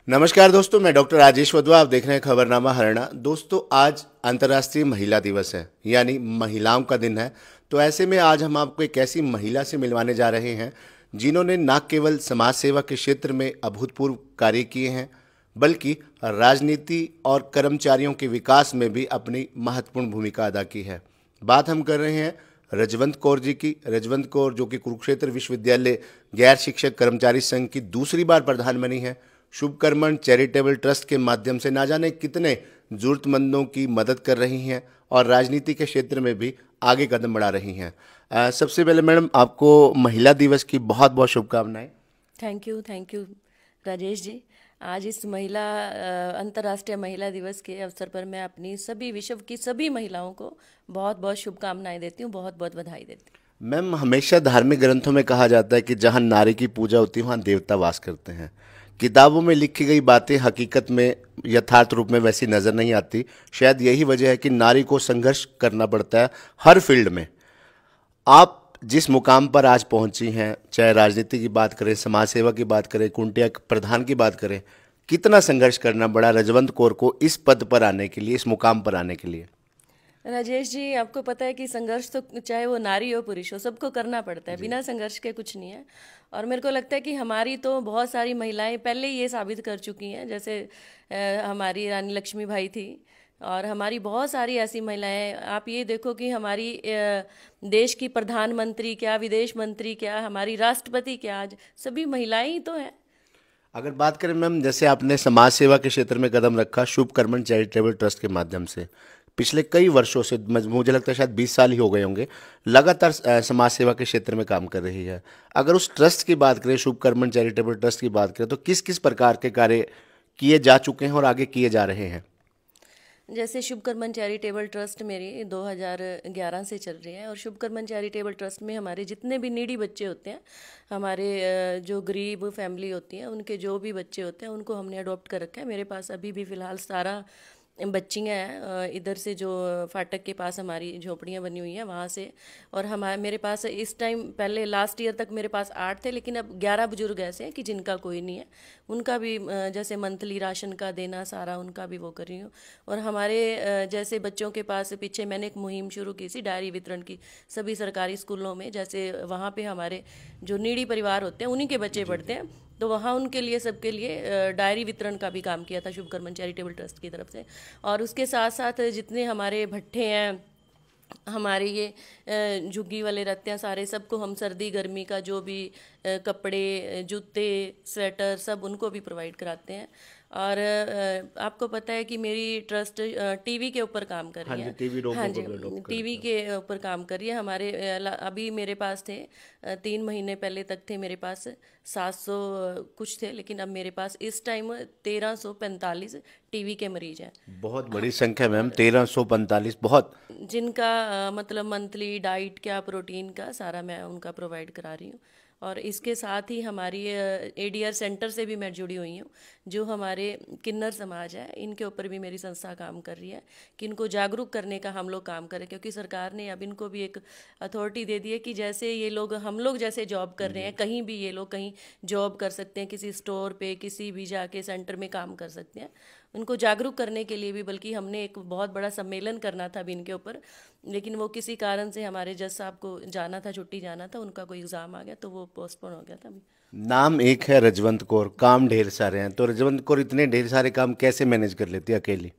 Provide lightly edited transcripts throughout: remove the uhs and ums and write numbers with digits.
नमस्कार दोस्तों, मैं डॉक्टर राजेश वधवा। आप देख रहे हैं खबरनामा हरियाणा। दोस्तों, आज अंतर्राष्ट्रीय महिला दिवस है, यानी महिलाओं का दिन है। तो ऐसे में आज हम आपको एक ऐसी महिला से मिलवाने जा रहे हैं जिन्होंने न केवल समाज सेवा के क्षेत्र में अभूतपूर्व कार्य किए हैं, बल्कि राजनीति और कर्मचारियों के विकास में भी अपनी महत्वपूर्ण भूमिका अदा की है। बात हम कर रहे हैं रजवंत कौर जी की। रजवंत कौर जो कि कुरुक्षेत्र विश्वविद्यालय गैर शिक्षक कर्मचारी संघ की दूसरी बार प्रधान बनी है। शुभकर्मन चैरिटेबल ट्रस्ट के माध्यम से ना जाने कितने जरूरतमंदों की मदद कर रही हैं और राजनीति के क्षेत्र में भी आगे कदम बढ़ा रही हैं। सबसे पहले मैडम, आपको महिला दिवस की बहुत बहुत शुभकामनाएं। Thank you Rajesh ji. आज इस अंतर्राष्ट्रीय महिला दिवस के अवसर पर मैं अपनी सभी विश्व की सभी महिलाओं को बहुत बहुत शुभकामनाएं देती हूँ, बहुत बहुत बधाई देती हूँ। मैम, हमेशा धार्मिक ग्रंथों में कहा जाता है कि जहाँ नारी की पूजा होती है वहाँ देवता वास करते हैं। किताबों में लिखी गई बातें हकीकत में यथार्थ रूप में वैसी नज़र नहीं आती। शायद यही वजह है कि नारी को संघर्ष करना पड़ता है हर फील्ड में। आप जिस मुकाम पर आज पहुंची हैं, चाहे राजनीति की बात करें, समाज सेवा की बात करें, कुंटिया प्रधान की बात करें, कितना संघर्ष करना पड़ा रजवंत कौर को इस पद पर आने के लिए, इस मुकाम पर आने के लिए? राजेश जी, आपको पता है कि संघर्ष तो चाहे वो नारी हो पुरुष हो, सबको करना पड़ता है। बिना संघर्ष के कुछ नहीं है। और मेरे को लगता है कि हमारी तो बहुत सारी महिलाएं पहले ये साबित कर चुकी हैं। जैसे हमारी रानी लक्ष्मीबाई थी, और हमारी बहुत सारी ऐसी महिलाएं। आप ये देखो कि हमारी देश की प्रधानमंत्री क्या, विदेश मंत्री क्या, हमारी राष्ट्रपति क्या, आज सभी महिलाएं ही तो हैं। अगर बात करें मैम, जैसे आपने समाज सेवा के क्षेत्र में कदम रखा शुभकर्मन चैरिटेबल ट्रस्ट के माध्यम से, पिछले कई वर्षों से, मुझे लगता है शायद 20 साल ही हो गए होंगे, लगातार समाज सेवा के क्षेत्र में काम कर रही है। अगर उस ट्रस्ट की बात करें, शुभकर्मन चैरिटेबल ट्रस्ट की बात करें, तो किस किस प्रकार के कार्य किए जा चुके हैं और आगे किए जा रहे हैं? जैसे शुभकर्मन चैरिटेबल ट्रस्ट मेरी 2011 से चल रही है, और शुभकर्मन चैरिटेबल ट्रस्ट में हमारे जितने भी नीडी बच्चे होते हैं, हमारे जो गरीब फैमिली होती हैं, उनके जो भी बच्चे होते हैं, उनको हमने अडॉप्ट कर रखा है। मेरे पास अभी भी फ़िलहाल 17 बच्चियाँ हैं। इधर से जो फाटक के पास हमारी झोपड़ियाँ बनी हुई हैं वहाँ से। और मेरे पास इस टाइम, पहले लास्ट ईयर तक मेरे पास 8 थे, लेकिन अब 11 बुजुर्ग ऐसे हैं कि जिनका कोई नहीं है। उनका भी जैसे मंथली राशन का देना सारा उनका भी वो कर रही हूँ। और हमारे जैसे बच्चों के पास पीछे मैंने एक मुहिम शुरू की थी डायरी वितरण की, सभी सरकारी स्कूलों में। जैसे वहाँ पे हमारे जो नीडी परिवार होते हैं उन्हीं के बच्चे पढ़ते हैं, तो वहाँ उनके लिए, सबके लिए डायरी वितरण का भी काम किया था शुभकर्मन चैरिटेबल ट्रस्ट की तरफ से। और उसके साथ साथ जितने हमारे भट्ठे हैं, हमारे ये झुग्गी वाले रहते हैं, सारे सबको हम सर्दी गर्मी का जो भी कपड़े, जूते, स्वेटर सब उनको भी प्रोवाइड कराते हैं। और आपको पता है कि मेरी ट्रस्ट टीवी के ऊपर काम कर रही है। हाँ जी, टीवी के ऊपर काम कर रही है। हमारे अभी मेरे पास थे 3 महीने पहले तक थे मेरे पास 700 कुछ थे, लेकिन अब मेरे पास इस टाइम 1345 टीवी के मरीज हैं। बहुत बड़ी संख्या मैम, 1345। बहुत। जिनका मतलब मंथली डाइट क्या, प्रोटीन का सारा मैं उनका प्रोवाइड करा रही हूँ। और इसके साथ ही हमारी एडीआर सेंटर से भी मैं जुड़ी हुई हूँ, जो हमारे किन्नर समाज है, इनके ऊपर भी मेरी संस्था काम कर रही है कि इनको जागरूक करने का हम लोग काम करें। क्योंकि सरकार ने अब इनको भी एक अथॉरिटी दे दी है कि जैसे ये लोग, हम लोग जैसे जॉब कर रहे हैं, कहीं भी ये लोग कहीं जॉब कर सकते हैं, किसी स्टोर पे, किसी भी जाके सेंटर में काम कर सकते हैं। उनको जागरूक करने के लिए भी, बल्कि हमने एक बहुत बड़ा सम्मेलन करना था अभी इनके ऊपर, लेकिन वो किसी कारण से हमारे जज साहब को जाना था, छुट्टी जाना था, उनका कोई एग्ज़ाम आ गया तो वो पोस्टपोन हो गया था अभी। नाम एक है रजवंत कौर, काम ढेर सारे हैं। तो रजवंत कौर इतने ढेर सारे काम कैसे मैनेज कर लेती है अकेली?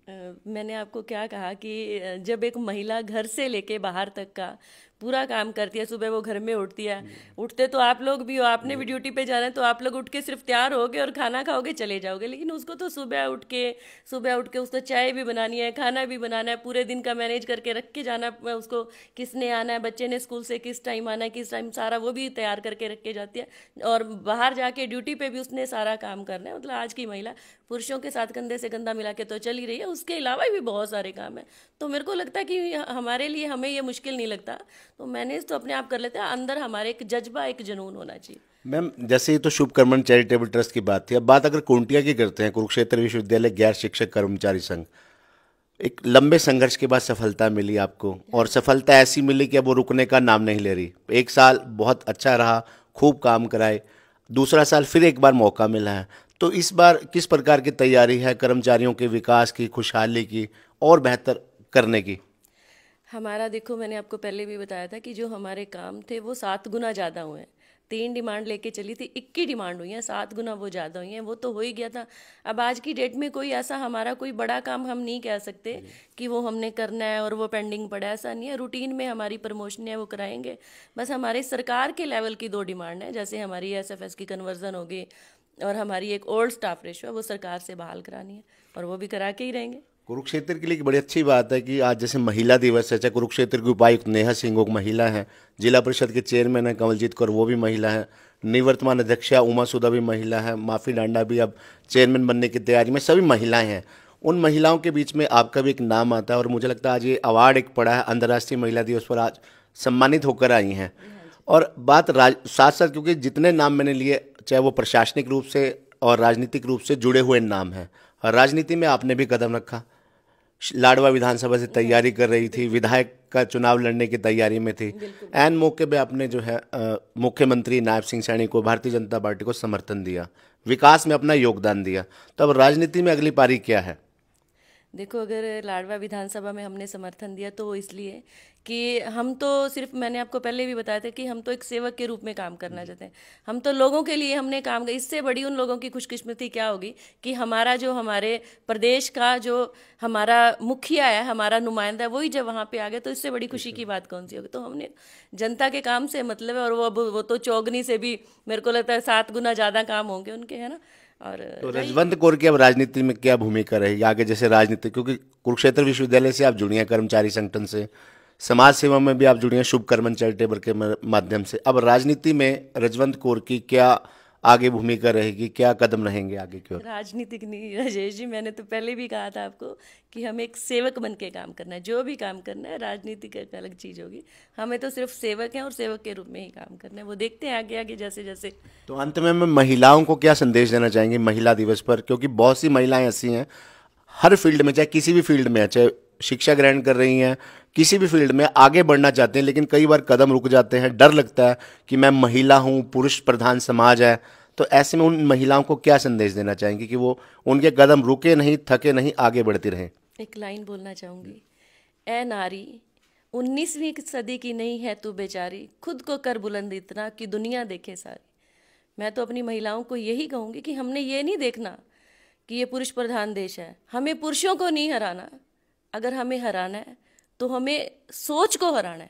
मैंने आपको क्या कहा कि जब एक महिला घर से लेके बाहर तक का पूरा काम करती है, सुबह वो घर में उठती है, उठते तो आप लोग भी हो, आपने भी ड्यूटी पे जाना है, तो आप लोग उठ के सिर्फ तैयार होगे और खाना खाओगे, चले जाओगे। लेकिन उसको तो सुबह उठ के उसको चाय भी बनानी है, खाना भी बनाना है, पूरे दिन का मैनेज करके रख के जाना है उसको, किसने आना है, बच्चे ने स्कूल से किस टाइम आना है, किस टाइम, सारा वो भी तैयार करके रख के जाती है। और बाहर जाके ड्यूटी पे भी उसने सारा काम करना है। मतलब आज की महिला पुरुषों के साथ कंधे से कंधा मिला के तो चल ही रही है, उसके अलावा भी बहुत सारे काम है। तो मेरे को लगता है कि हमारे लिए, हमें ये मुश्किल नहीं लगता, तो मैनेज तो अपने आप कर लेते हैं। अंदर हमारे एक जज्बा, एक जुनून होना चाहिए। मैम, जैसे ही तो शुभकर्मन चैरिटेबल ट्रस्ट की बात थी, अब बात अगर कुंटिया की करते हैं, कुरुक्षेत्र विश्वविद्यालय गैर शिक्षक कर्मचारी संघ, एक लंबे संघर्ष के बाद सफलता मिली आपको, और सफलता ऐसी मिली कि अब वो रुकने का नाम नहीं ले रही। एक साल बहुत अच्छा रहा, खूब काम कराए, दूसरा साल फिर एक बार मौका मिला है। तो इस बार किस प्रकार की तैयारी है कर्मचारियों के विकास की, खुशहाली की और बेहतर करने की? हमारा देखो, मैंने आपको पहले भी बताया था कि जो हमारे काम थे वो 7 गुना ज़्यादा हुए हैं। 3 डिमांड लेके चली थी, 21 डिमांड हुई हैं, 7 गुना वो ज़्यादा हुई हैं। वो तो हो ही गया था। अब आज की डेट में कोई ऐसा हमारा कोई बड़ा काम हम नहीं कह सकते कि वो हमने करना है और वो पेंडिंग पड़ा है, ऐसा नहीं है। रूटीन में हमारी प्रमोशन है वो कराएंगे। बस हमारे सरकार के लेवल की 2 डिमांड है, जैसे हमारी एसएफएस की कन्वर्जन होगी और हमारी एक ओल्ड स्टाफ रेशो है, वो सरकार से बहाल करानी है और वो भी करा के ही रहेंगे। कुरुक्षेत्र के लिए एक बड़ी अच्छी बात है कि आज जैसे महिला दिवस है, चाहे कुरुक्षेत्र की उपायुक्त नेहा सिंह वो महिला है, जिला परिषद के चेयरमैन है कमलजीत कौर वो भी महिला है, निवर्तमान अध्यक्षा उमा सुधा भी महिला है, माफी डांडा भी अब चेयरमैन बनने की तैयारी में, सभी महिलाएं हैं। उन महिलाओं के बीच में आपका भी एक नाम आता है और मुझे लगता है आज ये अवार्ड एक पड़ा है अंतर्राष्ट्रीय महिला दिवस पर, आज सम्मानित होकर आई हैं। और बात साथ साथ, क्योंकि जितने नाम मैंने लिए, चाहे वो प्रशासनिक रूप से और राजनीतिक रूप से जुड़े हुए नाम हैं, और राजनीति में आपने भी कदम रखा, लाडवा विधानसभा से तैयारी कर रही थी, विधायक का चुनाव लड़ने की तैयारी में थी, एन मौके पे आपने जो है मुख्यमंत्री नायब सिंह सैनी को, भारतीय जनता पार्टी को समर्थन दिया, विकास में अपना योगदान दिया। तो अब राजनीति में अगली पारी क्या है? देखो, अगर लाडवा विधानसभा में हमने समर्थन दिया तो वो इसलिए कि हम तो सिर्फ, मैंने आपको पहले भी बताया था कि हम तो एक सेवक के रूप में काम करना चाहते हैं। हम तो लोगों के लिए हमने काम किया। इससे बड़ी उन लोगों की खुशकिस्मती क्या होगी कि हमारा जो, हमारे प्रदेश का जो हमारा मुखिया है, हमारा नुमाइंदा है, वही जब वहाँ पे आ गया, तो इससे बड़ी खुशी की बात कौन सी होगी। तो हमने जनता के काम से मतलब है, और वो तो चौगनी से भी मेरे को लगता है 7 गुना ज़्यादा काम होंगे उनके, है ना। और तो रजवंत कौर की अब राजनीति में क्या भूमिका रहेगी आगे? जैसे राजनीति, क्योंकि कुरुक्षेत्र विश्वविद्यालय से आप जुड़ी हैं, कर्मचारी संगठन से, समाज सेवा में भी आप जुड़ी हैं शुभ कर्मन चैरिटेबल के माध्यम से, अब राजनीति में रजवंत कौर की क्या आगे भूमिका रहेगी, क्या कदम रहेंगे आगे की ओर? राजनीतिक नहीं राजेश जी, मैंने तो पहले भी कहा था आपको कि हमें एक सेवक बन के काम करना है। जो भी काम करना है, राजनीतिक एक अलग चीज़ होगी। हमें तो सिर्फ सेवक हैं और सेवक के रूप में ही काम करना है। वो देखते हैं आगे आगे जैसे जैसे। तो अंत में मैं महिलाओं को क्या संदेश देना चाहेंगे महिला दिवस पर? क्योंकि बहुत सी महिलाएं ऐसी हैं, हर फील्ड में, चाहे किसी भी फील्ड में, चाहे शिक्षा ग्रहण कर रही हैं, किसी भी फील्ड में आगे बढ़ना चाहते हैं, लेकिन कई बार कदम रुक जाते हैं, डर लगता है कि मैं महिला हूँ, पुरुष प्रधान समाज है। तो ऐसे में उन महिलाओं को क्या संदेश देना चाहेंगे कि वो, उनके कदम रुके नहीं, थके नहीं, आगे बढ़ती रहें? एक लाइन बोलना चाहूँगी। ए नारी, 19वीं सदी की नहीं है तू बेचारी, खुद को कर बुलंद इतना कि दुनिया देखे सारी। मैं तो अपनी महिलाओं को यही कहूँगी कि हमने ये नहीं देखना कि ये पुरुष प्रधान देश है। हमें पुरुषों को नहीं हराना। अगर हमें हराना है तो हमें सोच को हराना है।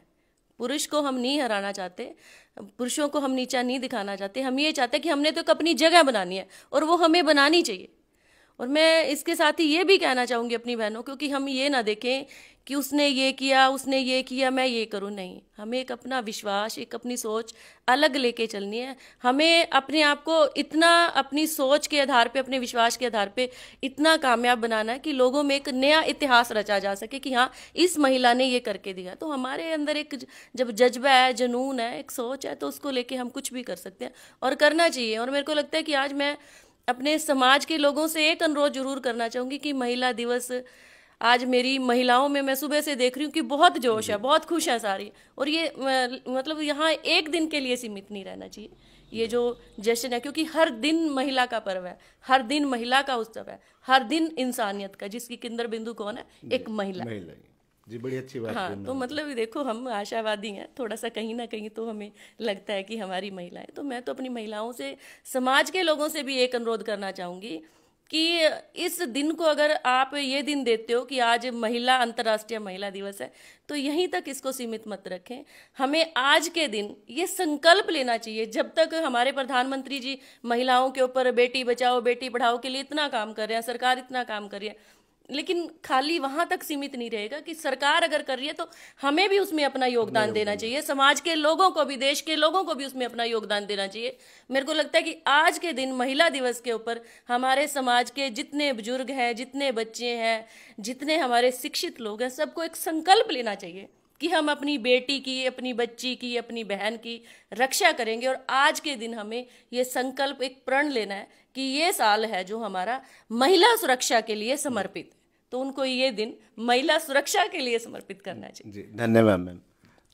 पुरुष को हम नहीं हराना चाहते, पुरुषों को हम नीचा नहीं दिखाना चाहते। हम ये चाहते हैं कि हमने तो एक अपनी जगह बनानी है और वो हमें बनानी चाहिए। और मैं इसके साथ ही ये भी कहना चाहूँगी अपनी बहनों को कि हम ये ना देखें कि उसने ये किया, उसने ये किया, मैं ये करूँ। नहीं, हमें एक अपना विश्वास, एक अपनी सोच अलग लेके चलनी है। हमें अपने आप को इतना, अपनी सोच के आधार पे, अपने विश्वास के आधार पे इतना कामयाब बनाना है कि लोगों में एक नया इतिहास रचा जा सके कि हाँ, इस महिला ने ये करके दिया। तो हमारे अंदर एक जब जज्बा है, जुनून है, एक सोच है, तो उसको लेके हम कुछ भी कर सकते हैं और करना चाहिए। और मेरे को लगता है कि आज मैं अपने समाज के लोगों से एक अनुरोध जरूर करना चाहूँगी कि महिला दिवस, आज मेरी महिलाओं में मैं सुबह से देख रही हूँ कि बहुत जोश है, बहुत खुश है सारी। और ये मतलब यहाँ एक दिन के लिए सीमित नहीं रहना चाहिए ये जो जश्न है, क्योंकि हर दिन महिला का पर्व है, हर दिन महिला का उत्सव है, हर दिन इंसानियत का, जिसकी केंद्र बिंदु कौन है? एक महिला। जी, बड़ी अच्छी बात। हाँ, तो मतलब देखो, हम आशावादी हैं थोड़ा सा, कहीं ना कहीं तो हमें लगता है कि हमारी महिलाएं। तो मैं तो अपनी महिलाओं से, समाज के लोगों से भी एक अनुरोध करना चाहूँगी कि इस दिन को, अगर आप ये दिन देते हो कि आज महिला, अंतर्राष्ट्रीय महिला दिवस है, तो यहीं तक इसको सीमित मत रखें। हमें आज के दिन ये संकल्प लेना चाहिए, जब तक हमारे प्रधानमंत्री जी महिलाओं के ऊपर बेटी बचाओ बेटी पढ़ाओ के लिए इतना काम कर रहे हैं, सरकार इतना काम कर रही है, लेकिन खाली वहां तक सीमित नहीं रहेगा कि सरकार अगर कर रही है तो हमें भी उसमें अपना योगदान देना चाहिए। समाज के लोगों को भी, देश के लोगों को भी उसमें अपना योगदान देना चाहिए। मेरे को लगता है कि आज के दिन, महिला दिवस के ऊपर, हमारे समाज के जितने बुजुर्ग हैं, जितने बच्चे हैं, जितने हमारे शिक्षित लोग हैं, सबको एक संकल्प लेना चाहिए कि हम अपनी बेटी की, अपनी बच्ची की, अपनी बहन की रक्षा करेंगे। और आज के दिन हमें ये संकल्प, एक प्रण लेना है कि ये साल है जो हमारा महिला सुरक्षा के लिए समर्पित, तो उनको ये दिन महिला सुरक्षा के लिए समर्पित करना चाहिए। जी, धन्यवाद मैम।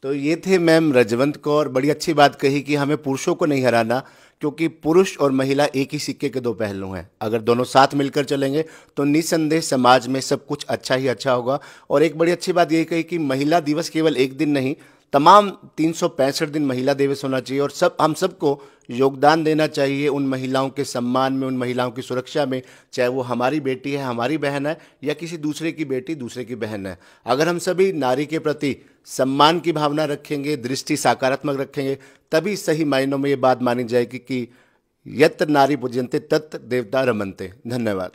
तो ये थे मैम रजवंत कौर। बड़ी अच्छी बात कही कि हमें पुरुषों को नहीं हराना, क्योंकि पुरुष और महिला एक ही सिक्के के दो पहलू हैं। अगर दोनों साथ मिलकर चलेंगे तो निस्संदेह समाज में सब कुछ अच्छा ही अच्छा होगा। और एक बड़ी अच्छी बात ये कही कि महिला दिवस केवल एक दिन नहीं, तमाम 365 दिन महिला दिवस होना चाहिए, और हम सबको योगदान देना चाहिए उन महिलाओं के सम्मान में, उन महिलाओं की सुरक्षा में, चाहे वो हमारी बेटी है, हमारी बहन है, या किसी दूसरे की बेटी, दूसरे की बहन है। अगर हम सभी नारी के प्रति सम्मान की भावना रखेंगे, दृष्टि सकारात्मक रखेंगे, तभी सही मायनों में ये बात मानी जाएगी कि यत्र नारी पूज्यन्ते तत्र देवता रमन्ते। धन्यवाद।